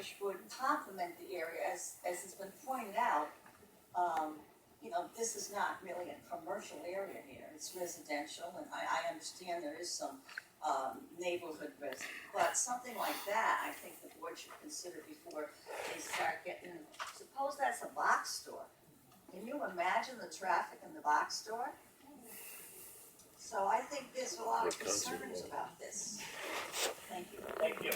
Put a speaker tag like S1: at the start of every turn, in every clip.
S1: which would complement the area, as has been pointed out. You know, this is not really a commercial area here, it's residential, and I understand there is some neighborhood risk, but something like that, I think the board should consider before they start getting, suppose that's a box store. Can you imagine the traffic in the box store? So I think there's a lot of concerns about this. Thank you.
S2: Thank you.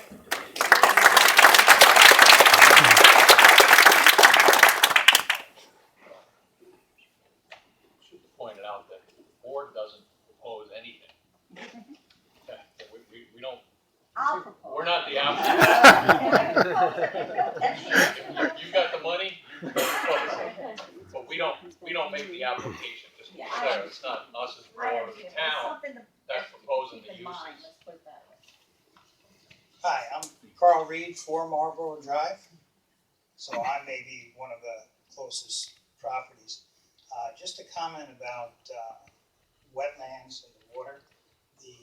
S3: Pointed out that the board doesn't propose anything. Okay. We don't.
S1: I'll propose.
S3: We're not the applicant. You got the money, you propose it. But we don't make the application. Just to be clear, it's not us as board or the town that's proposing the uses.
S2: Hi, I'm Carl Reed, 4 Marlboro Drive. So I may be one of the closest properties. Just a comment about wetlands and the water. The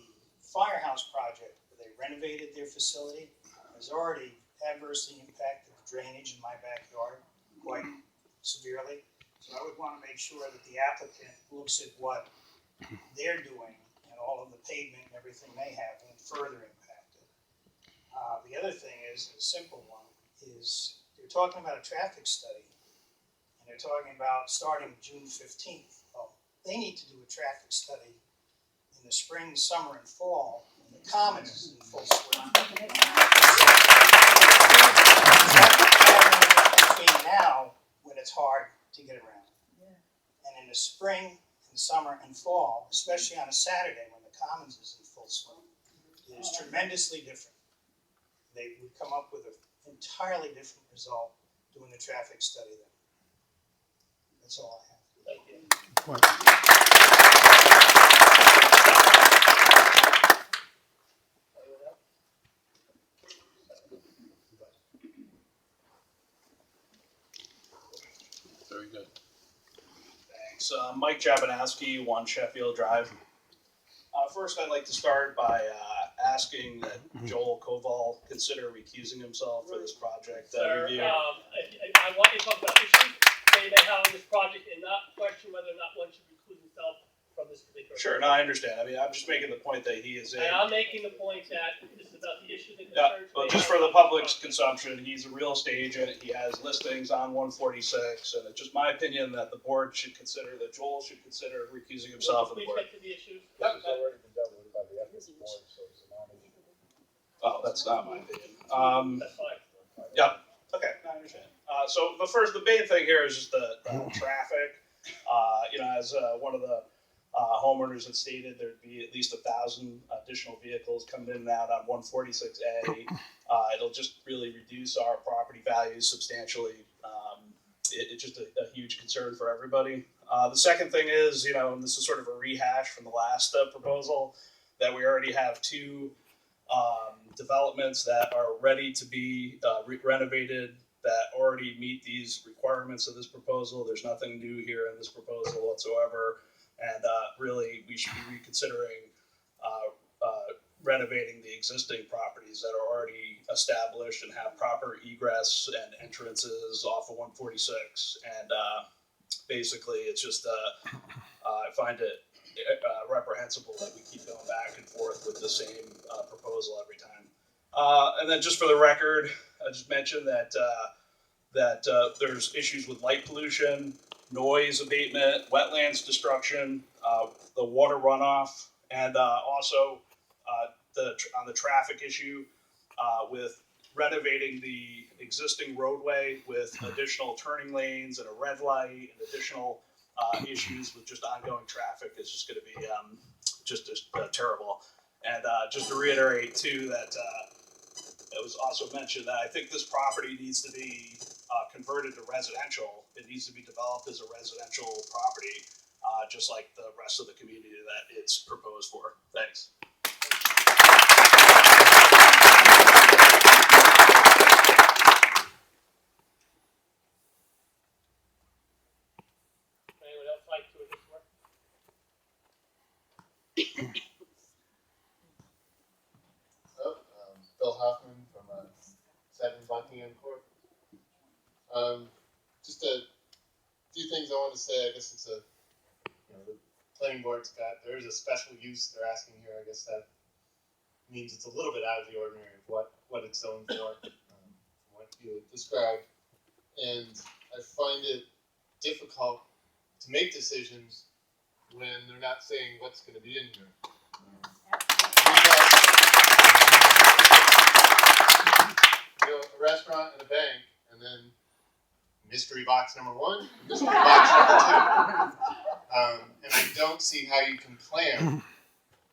S2: firehouse project, where they renovated their facility, has already adversely impacted the drainage in my backyard quite severely. So I would want to make sure that the applicant looks at what they're doing and all of the pavement and everything they have won't further impact it. The other thing is, a simple one, is they're talking about a traffic study. And they're talking about starting June 15th. Well, they need to do a traffic study in the spring, summer, and fall when the commons is in full swing. Between now, when it's hard to get around. And in the spring, and summer, and fall, especially on a Saturday when the commons is in full swing, it is tremendously different. They would come up with an entirely different result doing the traffic study then. That's all I have.
S3: Thank you. Very good.
S4: Thanks. Mike Jabanowski, 1 Sheffield Drive. First, I'd like to start by asking that Joel Koval consider recusing himself for this project
S5: Sir,
S4: review.
S5: I want you to talk about issues they have on this project and not question whether or not one should recuse himself from this particular
S4: Sure, no, I understand. I mean, I'm just making the point that he is
S5: And I'm making the point that this is about the issues and
S4: yeah,
S5: concerns.
S4: but just for the public's consumption, he's a real estate agent. He has listings on 146, and it's just my opinion that the board should consider, that Joel should consider recusing himself of the
S5: Please
S4: board.
S5: get to the issues.
S4: Yep.
S6: already been dealt with by the ethics board, so it's a non-issue.
S4: Oh, that's not my opinion.
S5: That's fine.
S4: Yeah. Okay, I understand. So the main thing here is just the traffic. You know, as one of the homeowners had stated, there'd be at least 1,000 additional vehicles coming in and out on 146A. It'll just really reduce our property values substantially. It's just a huge concern for everybody. The second thing is, you know, and this is sort of a rehash from the last proposal, that we already have 2 developments that are ready to be renovated that already meet these requirements of this proposal. There's nothing new here in this proposal whatsoever, and really we should be reconsidering renovating the existing properties that are already established and have proper egress and entrances off of 146. And basically, it's just I find it reprehensible that we keep going back and forth with the same proposal every time. And then just for the record, I just mentioned that there's issues with light pollution, noise abatement, wetlands destruction, the water runoff, and also on the traffic issue with renovating the existing roadway with additional turning lanes and a red light and additional issues with just ongoing traffic is just going to be just terrible. And just to reiterate too that it was also mentioned that I think this property needs to be converted to residential. It needs to be developed as a residential property, just like the rest of the community that it's proposed for. Thanks.
S5: Anyone else like to address more?
S6: Bill Hoffman from
S7: Buckingham Court. Just a few things I want to say. I guess it's a, the planning board's there is a special use they're asking here. I guess that means it's a little bit out of the ordinary of what it's zoned for, from what you described. And I find it difficult to make decisions when they're not saying what's going to be in here. A restaurant and a bank, and then mystery box number 1, mystery box number 2. And I don't see how you can plan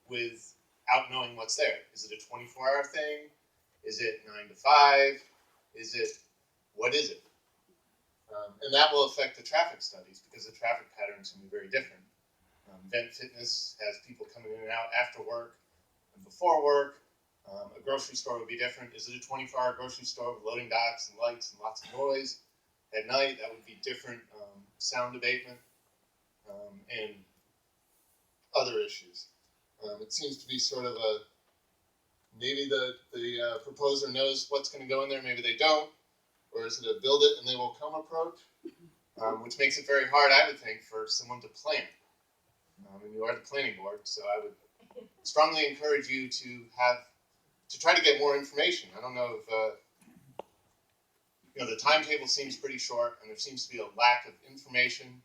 S7: without knowing what's there. Is it a 24-hour thing? Is it 9 to 5? What is it? And that will affect the traffic studies because the traffic patterns can be very different. Vent Fitness has people coming in and out after work and before work. A grocery store would be different. Is it a 24-hour grocery store with loading docks and lights and lots of noise? At night, that would be different sound abatement and other issues. It seems to be sort of maybe the proposer knows what's going to go in there, maybe they don't. Or is it a build it and they will come approach? Which makes it very hard, I would think, for someone to plan. And you are the planning board, so I would strongly encourage you to try to get more information. I don't know if the timetable seems pretty short, and there seems to be a lack of information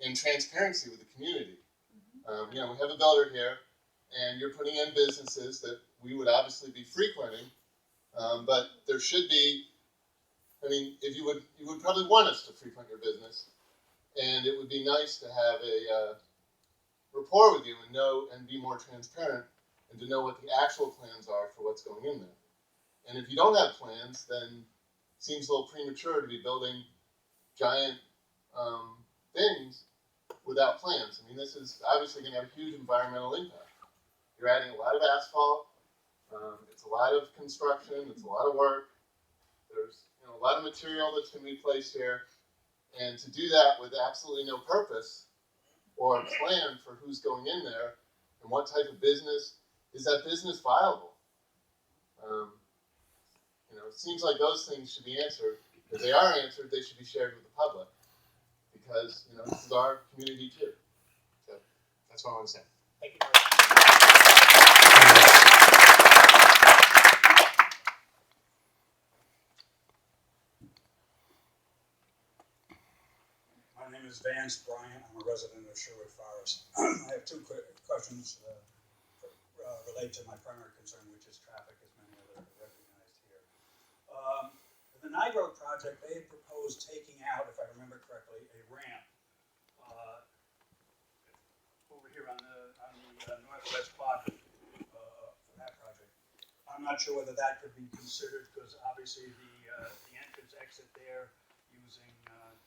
S7: and transparency with the community. We have a builder here, and you're putting in businesses that we would obviously be frequenting, but there should be. If you would probably want us to frequent your business, and it would be nice to have a rapport with you and know and be more transparent and to know what the actual plans are for what's going in there. And if you don't have plans, then it seems a little premature to be building giant things without plans. This is obviously going to have a huge environmental impact. You're adding a lot of asphalt. It's a lot of construction. It's a lot of work. There's a lot of material that's going to be placed here. And to do that with absolutely no purpose or a plan for who's going in there and what type of business, is that business viable? It seems like those things should be answered. If they are answered, they should be shared with the public because, this is our community too. So that's what I want to say.
S5: Thank you very much.
S8: My name is Vance Bryant. I'm a resident of Sherwood Forest. I have 2 quick questions relate to my primary concern, which is traffic, as many others have recognized here. The Night Road project, they had proposed taking out, if I remember correctly, a ramp over here on the northwest quadrant for that project. I'm not sure whether that could be considered because obviously the entrance exit there using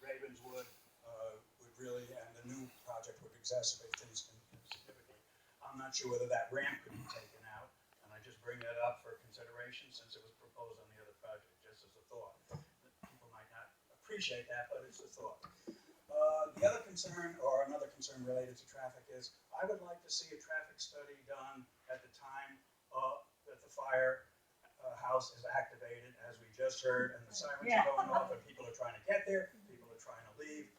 S8: Ravenswood would really, and the new project would exacerbate things significantly. I'm not sure whether that ramp could be taken out, and I just bring that up for consideration since it was proposed on the other project, just as a thought. People might not appreciate that, but it's a thought. The other concern, or another concern related to traffic, is I would like to see a traffic study done at the time that the fire house is activated, as we just heard, and the sirens are going off, and people are trying to get there, people are trying to leave.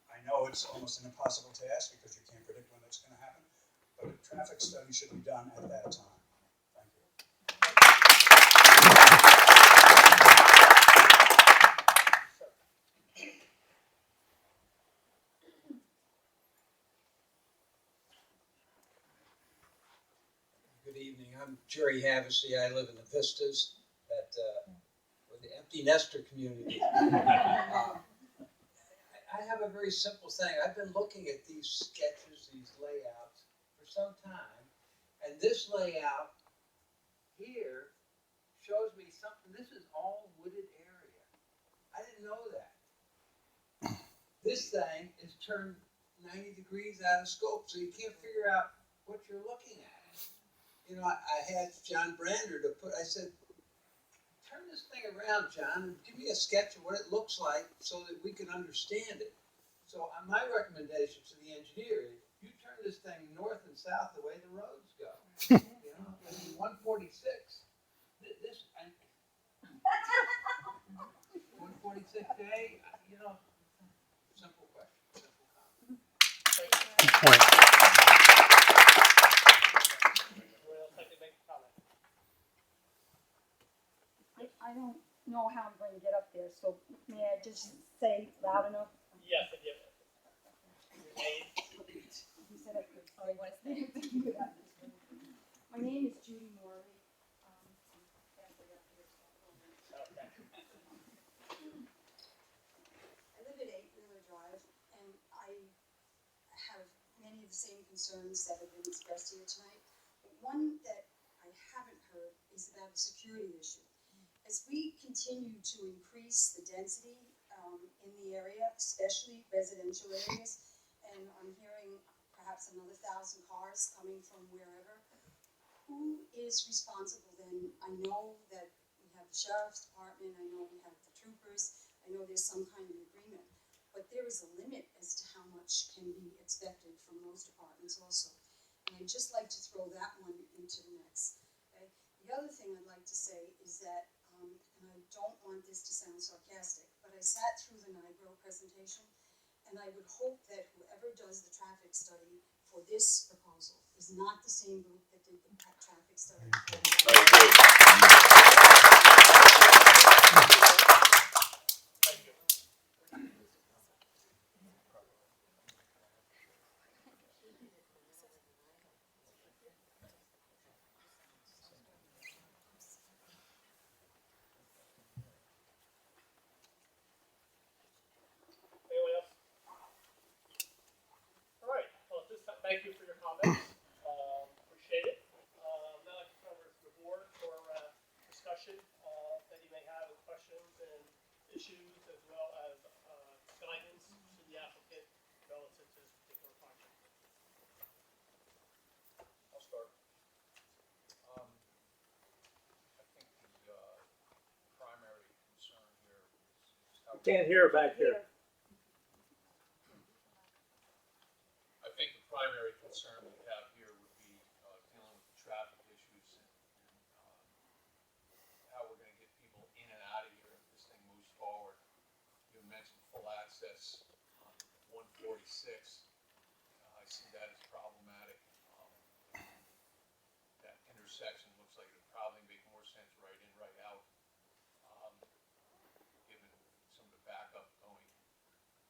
S8: I know it's almost an impossible task because you can't predict when it's going to happen, but a traffic study should be done at that time. Thank you.
S9: Good evening. I'm Jerry Havasey. I live in the Vistas with the empty nester community. I have a very simple thing. I've been looking at these sketches, these layouts, for some time, and this layout here shows me something. This is all wooded area. I didn't know that. This thing is turned 90 degrees out of scope, so you can't figure out what you're looking at. I had John Brander I said, turn this thing around, John, and give me a sketch of what it looks like so that we can understand it. So my recommendation to the engineer is you turn this thing north and south the way the roads go. 146. day, you know, simple question, simple comment.
S5: Point. Anyone else like to make a comment?
S10: I don't know how I'm going to get up there, so may I just say loud enough?
S5: Yes, if you have. Your name?
S10: You said I could. Oh, you want to say it? My name is Judy Morley. I'm halfway up here, so I'll go in.
S5: Okay.
S10: I live at 8 Wheeler Drive, and I have many of the same concerns that have been expressed here tonight. But one that I haven't heard is about the security issue. As we continue to increase the density in the area, especially residential areas, and I'm hearing perhaps another 1,000 cars coming from wherever, who is responsible then? I know that we have the sheriff's department, I know we have the troopers, I know there's some kind of agreement, but there is a limit as to how much can be expected from those departments also. And I'd just like to throw that one into the mix. Okay? The other thing I'd like to say is that, and I don't want this to sound sarcastic, but I sat through the NIGRO presentation, and I would hope that whoever does the traffic study for this proposal is not the same group that did the traffic study.
S5: Thank you. Anyone else? All right, well, at this time, thank you for your comments. Appreciate it. Now I'd like to turn over to the board for discussion that you may have with questions and issues, as well as guidance to the applicant relative to this particular project.
S3: I'll start. I think the primary concern here is how.
S5: Can't hear back here.
S3: I think the primary concern we have here would be dealing with the traffic issues and how we're gonna get people in and out of here if this thing moves forward. You mentioned full access on 146. I see that as problematic. That intersection looks like it would probably make more sense right in, right out, given some of the backup going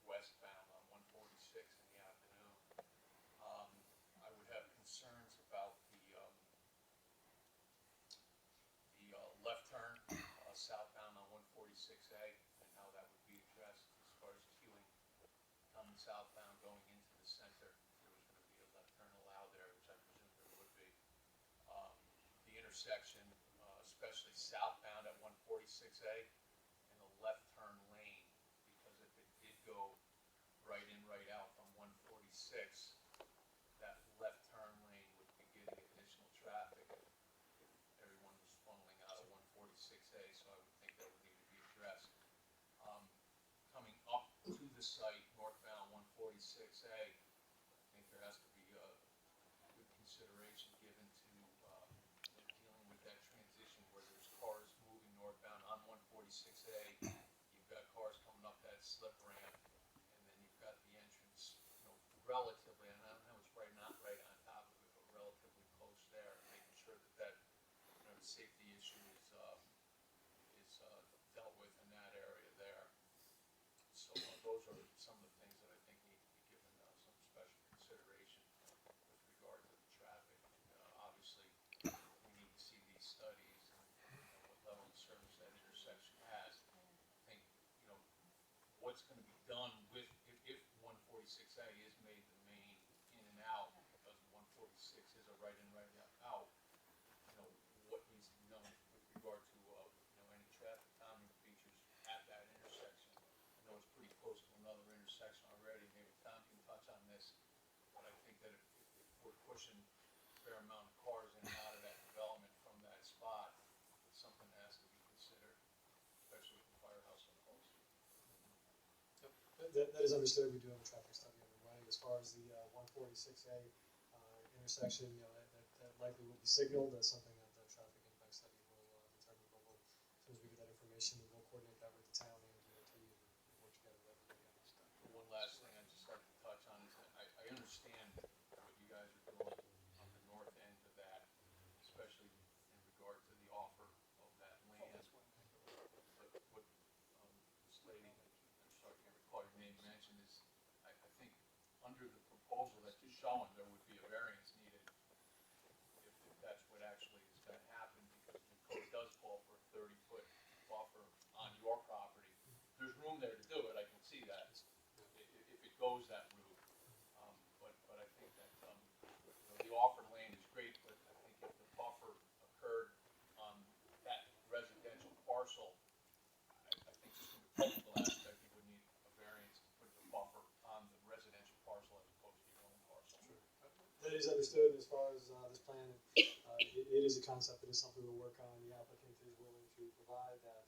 S3: westbound on 146 in the afternoon. I would have concerns about the left turn southbound on 146A and how that would be addressed as far as queuing coming southbound going into the center. There was going to be a left turn allowed there, which I presume there would be. The intersection, especially southbound at 146A, in the left turn lane, because if it did go right in, right out from 146, that left turn lane would be getting additional traffic if everyone was funneling out of 146A, so I would think that would need to be addressed. Coming up to the site, northbound 146A, I think there has to be a good consideration given to dealing with that transition where there's cars moving northbound on 146A, you've got cars coming up that slip ramp, and then you've got the entrance, relatively, and I don't know it's right, not right on top of it, but relatively close there, and making sure that the safety issue is dealt with in that area there. So those are some of the things that I think need to be given some special consideration with regard to the traffic. Obviously, we need to see these studies and what level of service that intersection has. I think, what's going to be done with, if 146A is made the main in and out, because 146 is a right in, right out, what needs to be done with regard to, any traffic calming features at that intersection. I know it's pretty close to another intersection already, maybe Tom can touch on this, but I think that if we're pushing a fair amount of cars in and out of that development from that spot, it's something that has to be considered, especially with the firehouse so close.
S11: That is understood. We do have a traffic study underway. As far as the 146A intersection, that likely will be signaled. That's something that the traffic impact study will determine. But as soon as we get that information, we'll coordinate that with the town and DOT and
S3: under the proposal that you're showing, there would be a variance needed if that's what actually is gonna happen, because the code does call for a 30-foot buffer on your property. There's room there to do it, I can see that, if it goes that route. But I think that, the offered land is great, but I think if the buffer occurred on that residential parcel, I think just from the technical aspect, you would need a variance to put the buffer on the residential parcel as opposed to your own parcel.
S11: That is understood as far as this plan. It is a concept. It is something we'll work on. The applicant is willing to provide that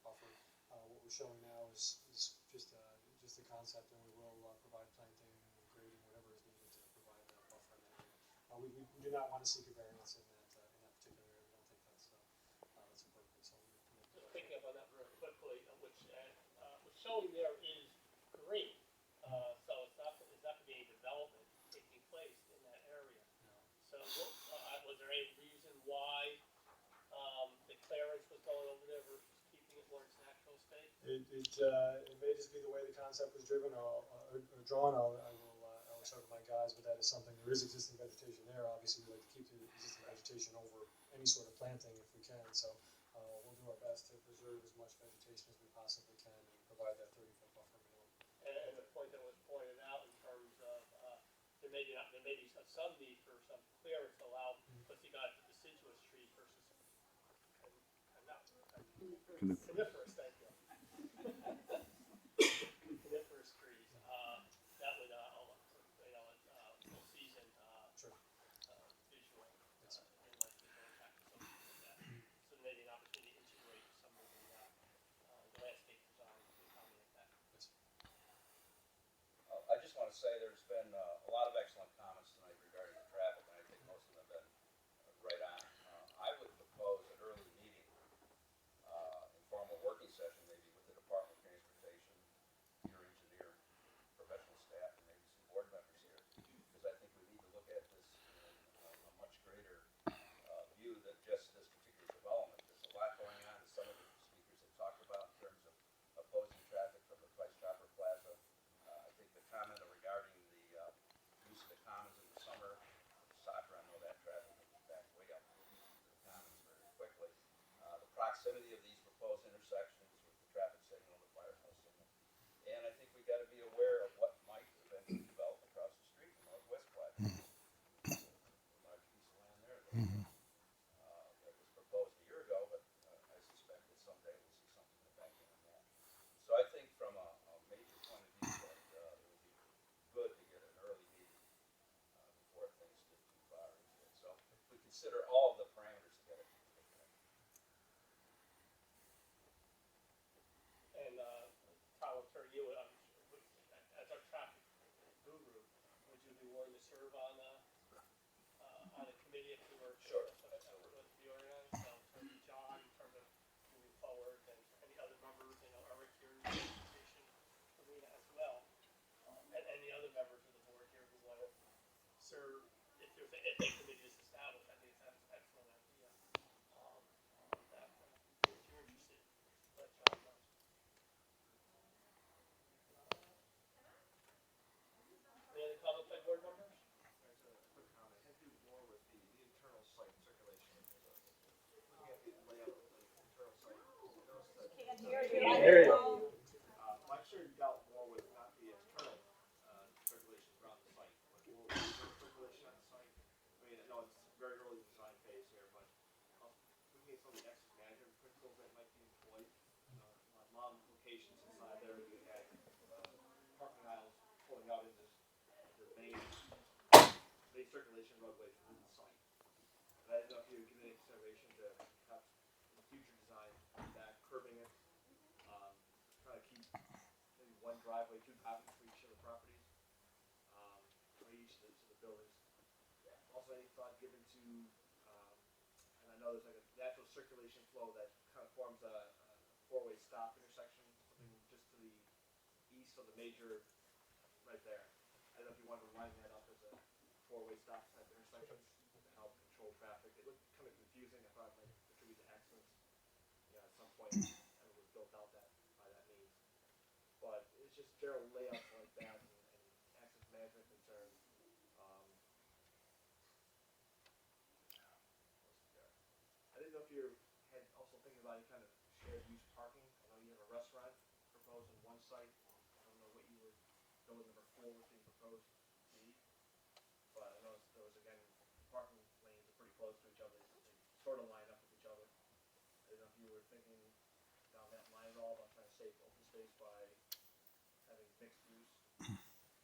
S11: buffer. What we're showing now is just a concept, and we will provide planting and grading, whatever is needed to provide that buffer in that area. We do not want to seek a variance in that particular area. We don't think that's appropriate. So
S5: Just picking up on that very quickly, what's showing there is green, so it's not gonna be any development taking place in that area. So, was there any reason why, the clearance was going over there versus keeping it where its natural state?
S11: It may just be the way the concept was driven or drawn. I will check with my guys, but that is something. There is existing vegetation there. Obviously, we like to keep the existing vegetation over any sort of planting if we can. So we'll do our best to preserve as much vegetation as we possibly can and provide that 30-foot buffer minimum.
S5: And the point that was pointed out in terms of, there may be some need for some clearance to allow, because you got the deciduous trees versus coniferous, thank you. Coniferous trees, that would, full season,
S11: Sure.
S5: visual,
S11: Yes.
S5: and like visual impact or something like that. So maybe an opportunity to integrate some of the landscape design to accommodate that.
S11: Yes.
S12: I just want to say there's been a lot of excellent comments tonight regarding the traffic, and I think most of them have been right on. I would propose an early meeting, informal working session, maybe with the Department of Transportation, your engineer, professional staff, and maybe some board members here, because I think we need to look at this in a much greater view than just this particular development. There's a lot going on, as some of the speakers have talked about, in terms of opposing traffic from the Price Chopper Plaza. I think the comment regarding the use of the commons in the summer, soccer, I know that traffic will be back way up to the commons very quickly. The proximity of these proposed intersections with the traffic signal, the firehouse signal, and I think we got to be aware of what might eventually develop across the street, the Northwest Plaza. There's a large piece of land there that was proposed a year ago, but I suspect that someday we'll see something in the back end of that. So I think from a major point of view that it would be good to get an early meeting before things get too far into it. So if we consider all of the parameters together.
S5: And, Tyler, turn you, as our traffic guru, would you be willing to serve on a committee if you were?
S12: Sure,
S5: Such an effort was to be organized, so in terms of John, in terms of moving forward, and any other members, Eric here in the presentation, Karina as well, and any other members of the board here who want to serve, if a committee is established, I think that's an excellent idea. That, if you're interested, let John know. Any other comments by board members?
S6: There's a quick comment. It had to do more with the internal site circulation. Looking at the layout of the internal site, I noticed that.
S1: Can't hear you.
S11: There you
S1: go.
S6: I'm sure you dealt more with not the internal circulation throughout the site, but more with the internal circulation on the site. I mean, I know it's very early design phase here, but looking at some of the access management principles that might be employed, a lot of locations inside there, you had parking aisles pulling out into the main circulation roadways within the site. And I didn't know if you would give any consideration to perhaps in future design that curbing it, try to keep maybe one driveway, two driveways for each of the properties, for each of the buildings. Also, any thought given to, and I know there's like a natural circulation flow that kind of forms a four-way stop intersection, something just to the east of the major right there. I don't know if you want to line that up as a four-way stop type intersection to help control traffic. It looked kind of confusing. I thought it might contribute to accidents. At some point, it was built out that by that means. But it's just general layouts like that and access management and you're had also thinking about any kind of shared use parking. I know you have a restaurant proposed on one site. I don't know what you were, building number 4 was being proposed to be. But I noticed there was, again, parking lanes are pretty close to each other. They sort of line up with each other. I don't know if you were thinking down that line at all about trying to save open space by having mixed use.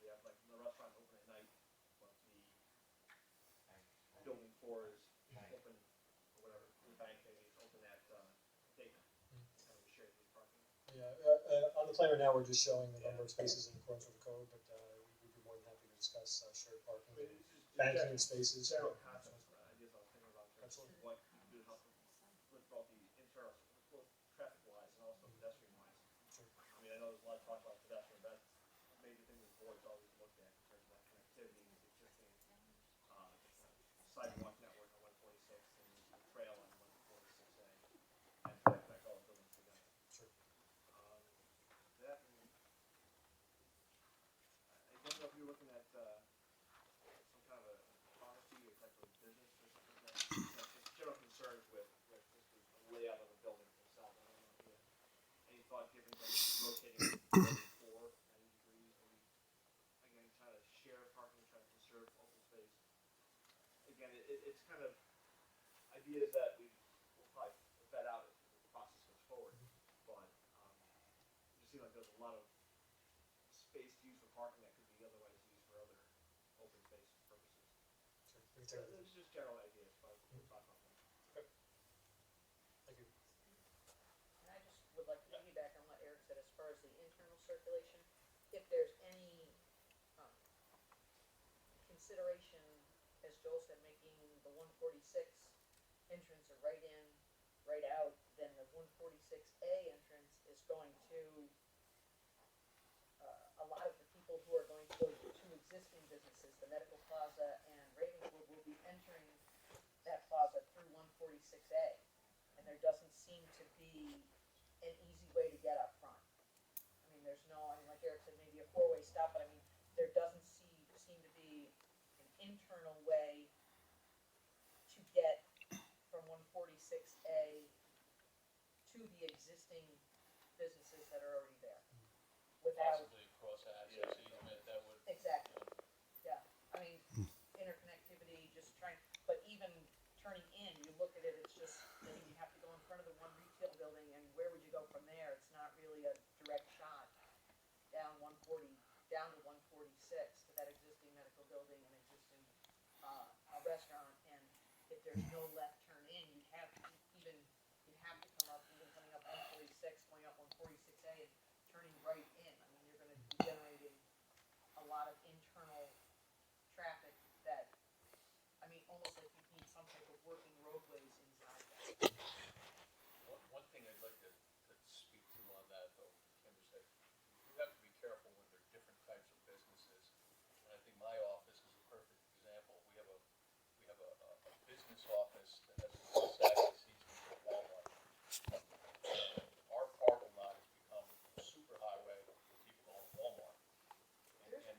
S6: You have like the restaurant open at night, but the building 4 is open, or whatever, the bank maybe is open at daytime, kind of a shared use parking.
S11: Yeah, on the plan right now, we're just showing the number of spaces in accordance with the code, but we'd be more than happy to discuss shared parking,
S6: I mean, it's just
S11: banking spaces.
S6: general concepts, ideas I was thinking about in terms of
S11: Absolutely.
S6: what you could help with both the internal, both traffic wise and also pedestrian wise.
S11: Sure.
S6: I mean, I know there's a lot of talk about pedestrian, but that's a major thing the board's always looked at in terms of that connectivity with the existing sidewalk network on 146 and the trail on 146A, and to connect all the buildings together.
S11: Sure.
S6: That and I don't know if you're looking at some kind of a pharmacy or type of business or something like that. Just general concerns with just the layout of the buildings themselves. I don't know if you had any thought given to rotating building 4 90 degrees, maybe again trying to share parking, trying to conserve open space. Again, it's kind of ideas that we will probably vet out as the process goes forward. But it just seems like there's a lot of space to use for parking that could be otherwise used for other open space purposes.
S11: Sure. We can take a look.
S6: It's just general ideas, but we'll talk about them.
S11: Okay. Thank you.
S13: And I just would like to piggyback on what Eric said as far as the internal circulation. If there's any consideration, as Joel said, making the 146 entrance a right in, right out, then the 146A entrance is going to a lot of the people who are going to go to existing businesses, the Medical Plaza and Ravenswood will be entering that plaza through 146A. And there doesn't seem to be an easy way to get up front. I mean, there's no, I mean, like Eric said, maybe a 4-way stop, but I mean, there doesn't seem to be an internal way to get from 146A to the existing businesses that are already there. Without,
S3: Possibly cross access easement, that would.
S13: exactly, yeah, I mean, interconnectivity, just trying, but even turning in, you look at it, it's just, I mean, you have to go in front of the one retail building, and where would you go from there? It's not really a direct shot down 140, down to 146 to that existing medical building and existing a restaurant, and if there's no left turn in, you'd have to come up, even coming up 146, going up 146A and turning right in. I mean, you're gonna be generating a lot of internal traffic that, I mean, almost like you need some type of working roadways inside that.
S3: One thing I'd like to speak to on that though, Kim, is that you have to be careful when there are different types of businesses. And I think my office is a perfect example. We have a business office that has a cross access easement to Walmart. Our parking lot has become a super highway for people going to Walmart. And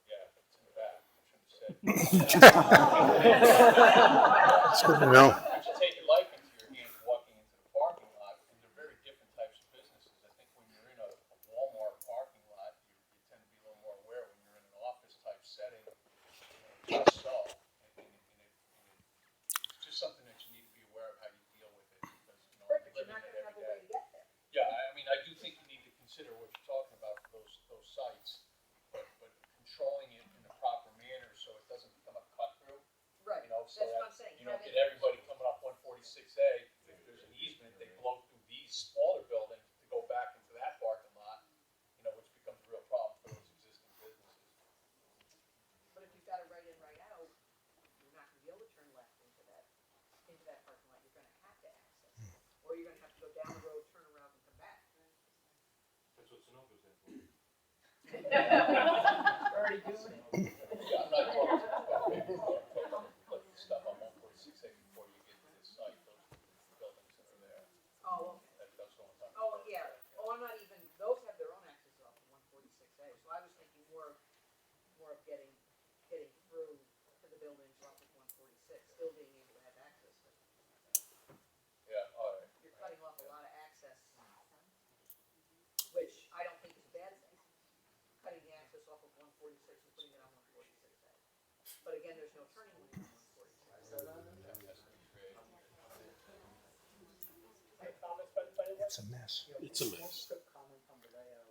S3: yeah, it's in the back, I shouldn't have said.
S14: It's good to know.
S3: You should take your life into your hands walking into the parking lot, and they're very different types of businesses. I think when you're in a Walmart parking lot, you tend to be a little more aware. When you're in an office type setting, just so. And it's just something that you need to be aware of how you deal with it, because
S13: Right, but
S3: you
S13: you're
S3: live
S13: not
S3: in it
S13: gonna have
S3: every
S13: a way
S3: day.
S13: to get there.
S3: Yeah, I mean, I do think you need to consider what you're talking about for those sites, but controlling it in the proper manner so it doesn't become a cut through.
S13: Right,
S3: You know, so
S13: that's what I'm
S3: that
S13: saying.
S3: you don't
S13: Having-
S3: get everybody coming up 146A. If there's an easement, they blow through these smaller buildings to go back into that parking lot, you know, which becomes a real problem for those existing businesses.
S13: But if you've got it right in, right out, you're not gonna be able to turn left into that parking lot. You're gonna have to access it. Or you're gonna have to go down the road, turn around and come back.
S12: That's what Sunoco's there for.
S13: Already doing it.
S3: Yeah, I'm not talking about maybe like the stuff on 146A before you get to this site, those buildings that are there.
S13: Oh, okay.
S3: That's what I'm talking
S13: Oh,
S3: about.
S13: yeah. Oh, I'm not even, those have their own access off of 146A. So I was thinking more of getting through to the buildings off of 146, still being able to have access to. But again, there's no turning lane on 145.
S5: Any comments by anyone?
S2: It's a mess.
S9: It's a mess. Quick comment on the layout.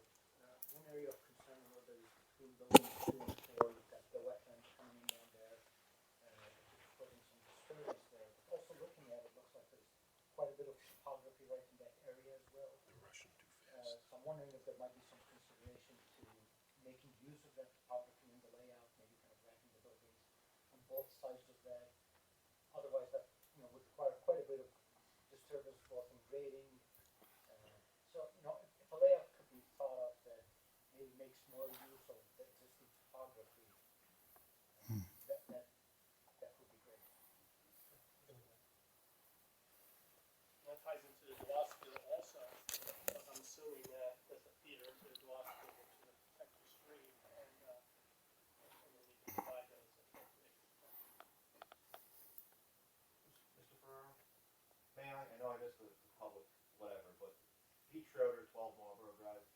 S9: One area of concern a little bit is between buildings 2 and 4, you've got the wetlands coming in down there, putting some disturbance there. But also looking at it, looks like there's quite a bit of topography right in that area as well. So I'm wondering if there might be some consideration to making use of that topography in the layout, maybe kind of racking the buildings on both sides of that. Otherwise, that would require quite a bit of disturbance both in grading. So if a layout could be thought of that maybe makes more use of the existing topography, that would be great.
S5: That ties into the Dewaskill also, because I'm assuming that there's a feeder to the Dewaskill to the protected stream, and we need to provide those appropriate.
S6: Mr. Ferraro, may I know I missed the public, whatever, but Pete Schroeder, 12 Marlboro Drive.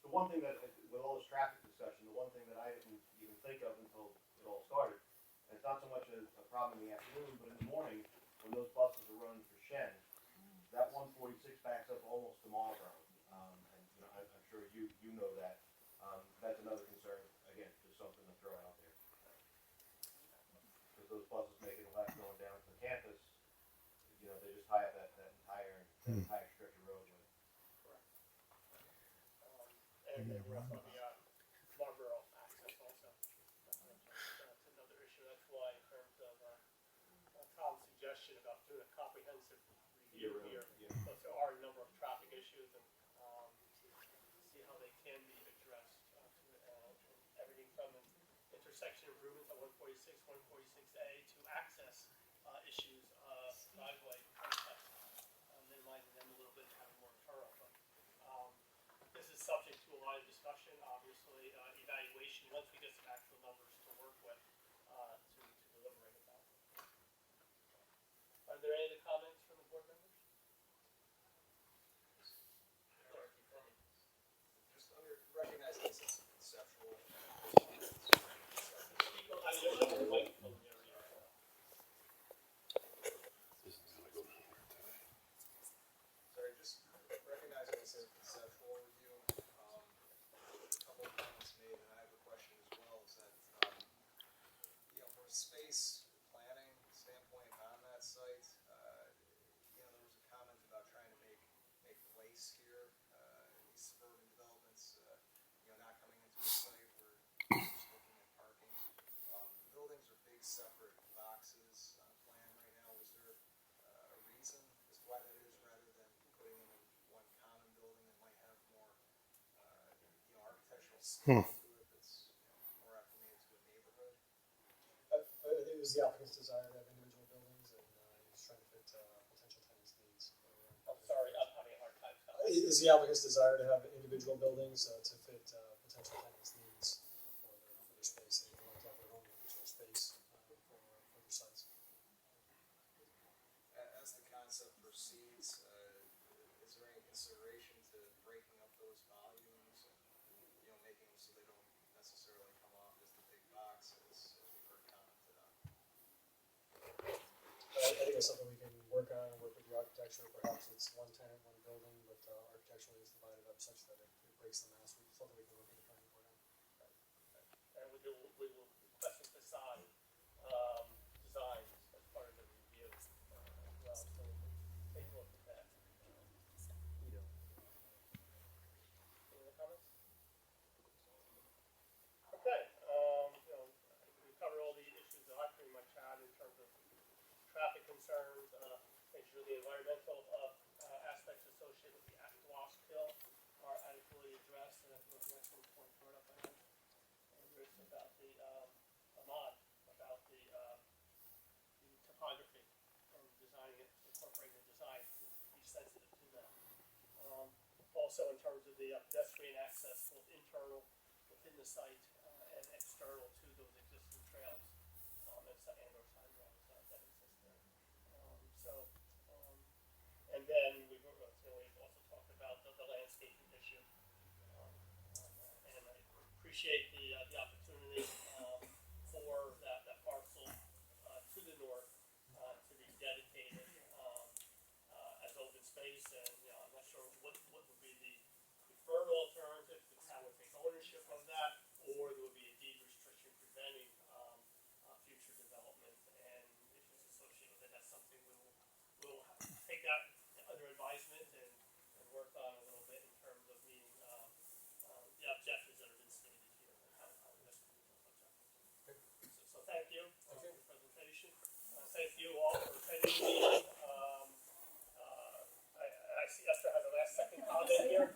S6: The one thing that, with all this traffic discussion, the one thing that I didn't even think of until it all started, and it's not so much a problem in the afternoon, but in the morning, when those buses are running for Shen, that 146 backs up almost to Marlboro. And I'm sure you know that. That's another concern, again, just something to throw out there. Because those buses making a left going down to the campus, they just tie up that entire stretch of roadway.
S5: Correct. And then also the Marlboro access also. That's another issue. That's why in terms of Tom's suggestion about doing a comprehensive review here, because there are a number of traffic issues and see how they can be addressed. Everything from intersection improvements at 146, 146A to access issues, driveway, minimizing them a little bit, kind of more thorough. But this is subject to a lot of discussion, obviously, evaluation, once we get some actual numbers to work with, to deliberate about. Are there any other comments from the board members? Sorry, keep going.
S6: Just recognizing this as conceptual.
S5: I mean, there's a microphone there.
S6: Sorry, just recognizing this as a conceptual review. A couple of comments made, and I have a question as well. Is that from a space planning standpoint on that site, there was a comment about trying to make place here. These suburban developments, not coming into the site. We're just looking at parking. The buildings are big separate boxes on a plan right now. Was there a reason as to why that is, rather than putting them in one common building that might have more, architectural scale to it, that's more acclimated to a neighborhood?
S11: I think it was the applicant's desire to have individual buildings, and he was trying to fit potential tenants' needs.
S5: I'm sorry, I'm having a hard time.
S11: Is the applicant's desire to have individual buildings to fit potential tenants' needs for their space. They want to have their own individual space for their sites.
S6: As the concept proceeds, is there any consideration to breaking up those volumes and making them so they don't necessarily come off as the big boxes, as we've heard commented on?
S11: I think it's something we can work on and work with the architecture. Perhaps it's one tenant, one building, but architecturally it's divided up such that it breaks the mass. It's something we can work with the planning board on.
S5: And we will request a facade designs as part of the review as well, so we can take a look at that. Any other comments? Okay, we covered all the issues that I pretty much had in terms of traffic concerns, making sure the environmental aspects associated with the Wasp Hill are adequately addressed, and that's an excellent point brought up by Andrews about the Ahmad, about the topography and designing it, incorporating the design to be sensitive to that. Also in terms of the pedestrian access, both internal within the site and external to those existing trails and or sidewalks that exist there. And then we've also talked about the landscaping issue. And I appreciate the opportunity for thank you all for attending the meeting. I see Esther has a last second comment here.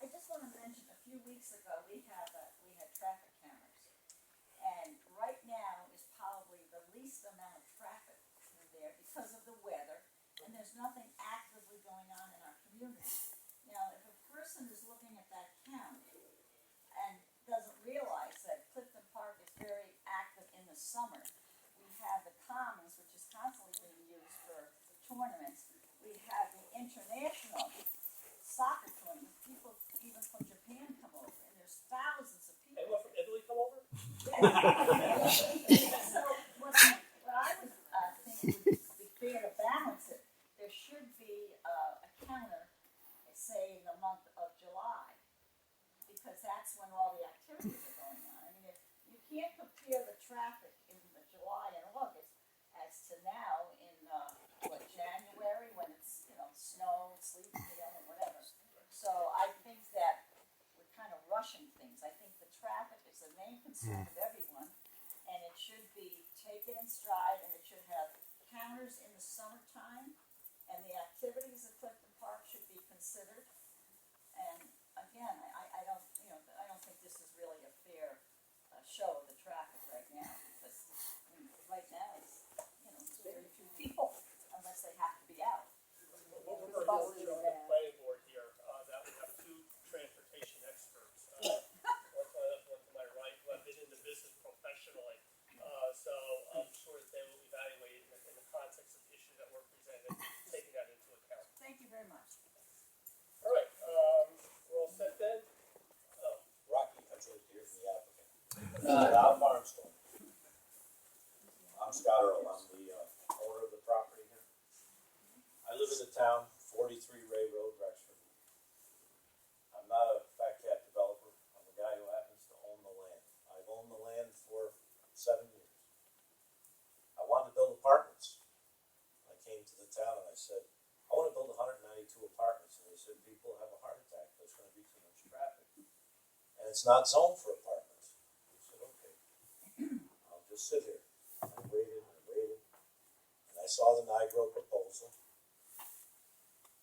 S1: I just wanna mention, a few weeks ago, we had traffic cameras. And right now is probably the least amount of traffic in there because of the weather, and there's nothing actively going on in our community. Now, if a person is looking at that count and doesn't realize that Clifton Park is very active in the summer, we have the Commons, which is constantly being used for tournaments. We have the international soccer tournament, people even from Japan come over, and there's thousands of people.
S5: Anyone from Italy come over?
S1: So what I would think would be fair to balance it, there should be a counter, say in the month of July, because that's when all the activities are going on. I mean, if you can't compare the traffic in the July and August as to now in January when it's snow, sleet, and whatever. So I think that we're kind of rushing things. I think the traffic is the main concern of everyone, and it should be taken in stride, and it should have counters in the summertime, and the activities at Clifton Park should be considered. And again, I don't think this is really a fair show of the traffic right now, because right now it's there's very few people unless they have to be out.
S5: We're very fortunate on the planning board here that we have two transportation experts. One to my right, who have been in the business professionally. So I'm sure that they will evaluate in the context of the issues that were presented, taking that into account.
S1: Thank you very much.
S5: All right, we're all set then?
S12: Rocky, I'd like to hear from the applicant. Al Barnstorm. I'm Scott Earl, I'm the owner of the property here. I live in the town, 43 Ray Road, Rexford. I'm not a fat cat developer, I'm a guy who happens to own the land. I've owned the land for 7 years. I wanted to build apartments. I came to the town and I said, I want to build 192 apartments. And they said, people have a heart attack, there's going to be too much traffic. And it's not zoned for apartments. I said, okay, I'll just sit here. I waited, and I saw the NIGRO proposal.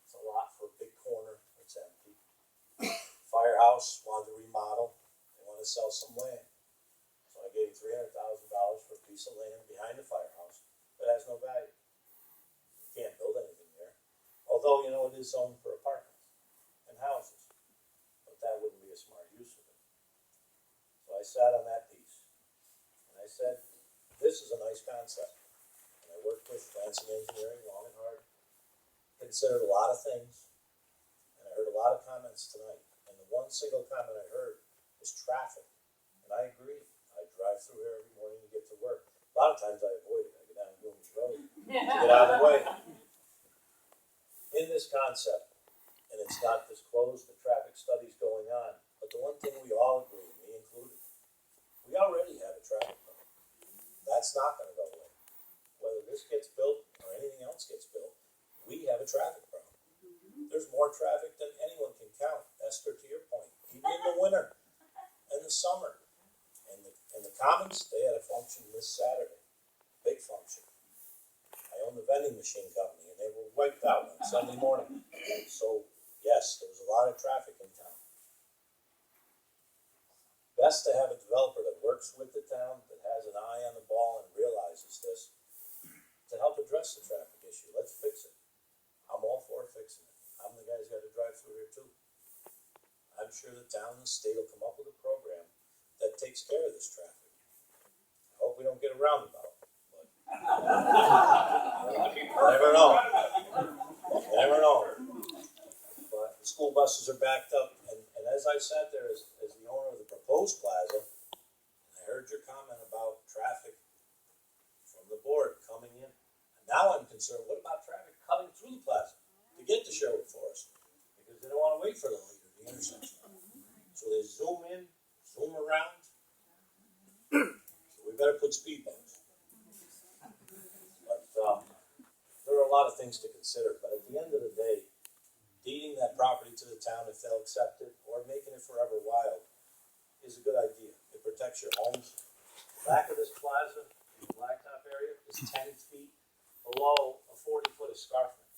S12: It's a lot for a big corner, it's empty. Firehouse wanted to remodel, they want to sell some land. So I gave $300,000 for a piece of land behind the firehouse that has no value. You can't build anything there. Although, it is zoned for apartments and houses. But that wouldn't be a smart use of it. So I sat on that piece, and I said, this is a nice concept. And I worked with Lansing Engineering long and hard, considered a lot of things, and I heard a lot of comments tonight. And the one single comment I heard was traffic. And I agree. I drive through here every morning to get to work. A lot of times I avoid it. I go down Gooms Road to get out of the way. In this concept, and it's not disclosed, the traffic study's going on, but the one thing we all agree, me included, we already have a traffic problem. That's not going to go away. Whether this gets built or anything else gets built, we have a traffic problem. There's more traffic than anyone can count, Esther, to your point, even in the winter and the summer. And the Commons, they had a function this Saturday, big function. I own the vending machine company, and they were wiped out on Sunday morning. So, yes, there was a lot of traffic in town. Best to have a developer that works with the town, that has an eye on the ball and realizes this, to help address the traffic issue. Let's fix it. I'm all for fixing it. I'm the guy who's got to drive through here too. I'm sure the town and the state will come up with a program that takes care of this traffic. I hope we don't get a roundabout, but you never know. You never know. But the school buses are backed up, and as I sat there as the owner of the proposed plaza, I heard your comment about traffic from the board coming in. And now I'm concerned, what about traffic coming through the plaza to get to Sherwood Forest? Because they don't want to wait for the light at the intersection. So they zoom in, zoom around. So we better put speed bumps. But there are a lot of things to consider. But at the end of the day, deeding that property to the town if they'll accept it, or making it forever wild, is a good idea. It protects your homes. Back of this plaza, in the blacktop area,
S14: is 10 feet below a 40-foot escarpment.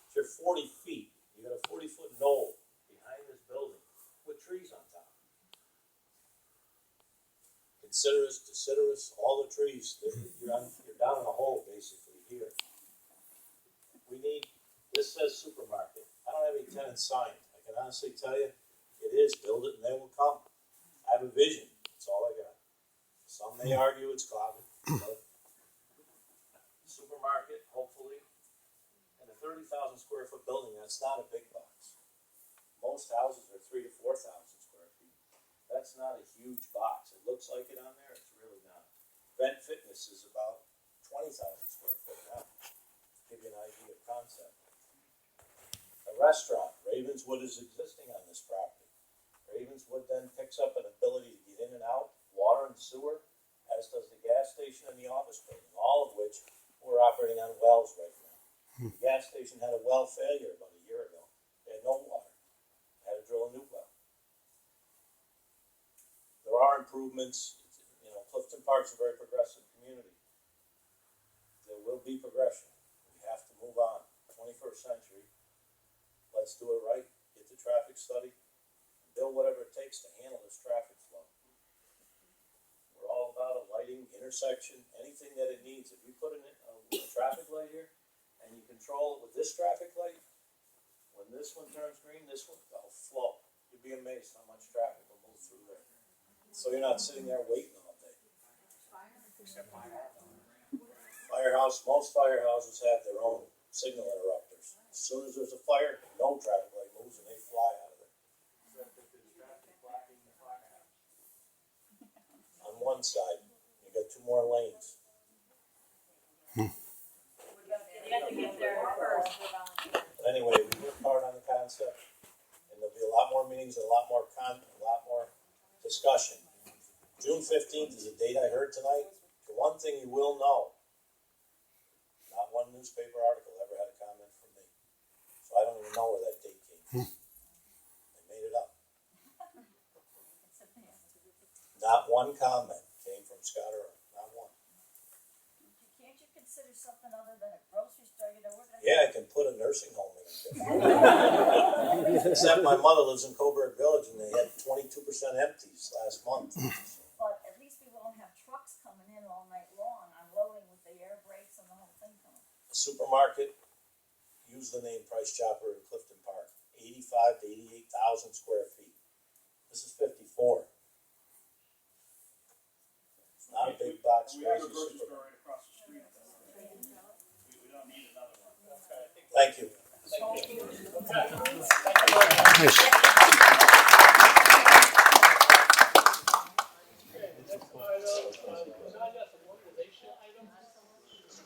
S14: If you're 40 feet, you got a 40-foot knoll behind this building with trees on top. Deciduous, all the trees. You're down in a hole basically here. We need, this says supermarket. I don't have any tenants signed. I can honestly tell you, it is, build it and they will come. I have a vision, that's all I got. Some may argue it's clouded, but supermarket, hopefully, and a 30,000 square foot building, that's not a big box. Most houses are 3,000 to 4,000 square feet. That's not a huge box. It looks like it on there, it's really not. Vent Fitness is about 20,000 square foot now. Give you an idea of concept. A restaurant, Ravenswood is existing on this property. Ravenswood then picks up an ability to get in and out, water and sewer, as does the gas station and the office building, all of which we're operating on wells right now. The gas station had a well failure about a year ago. They had no water. They had to drill a new well. There are improvements. You know, Clifton Park's a very progressive community. There will be progression. We have to move on. 21st century. Let's do it right. Get the traffic study. Build whatever it takes to handle this traffic flow. We're all about a lighting, intersection, anything that it needs. If you put in a traffic light here and you control it with this traffic light, when this one turns green, this one will flow. You'd be amazed how much traffic will move through there. So you're not sitting there waiting all day. Firehouse, most firehouses have their own signal interrupters. As soon as there's a fire, no traffic light moves and they fly out of it. On one side, you got 2 more lanes. Anyway, we worked hard on the concept, and there'll be a lot more meetings and a lot more discussion. June 15th is a date I heard tonight. The one thing you will know, not one newspaper article ever had a comment from me. So I don't even know where that date came from. They made it up. Not one comment came from Scott or not one.
S1: Can't you consider something other than a grocery store, you know, we're gonna.
S2: Yeah, I can put a nursing home in it. Except my mother lives in Coburg Village and they had 22% empties last month.
S1: But at least we won't have trucks coming in all night long, unloading with the air brakes and the whole thing coming.
S2: A supermarket, use the name Price Chopper in Clifton Park, 85 to 88,000 square feet. This is 54. It's not a big box.
S4: We have a grocery store right across the street. We don't need another one.
S2: Thank you.
S5: Thank you.
S13: Nice.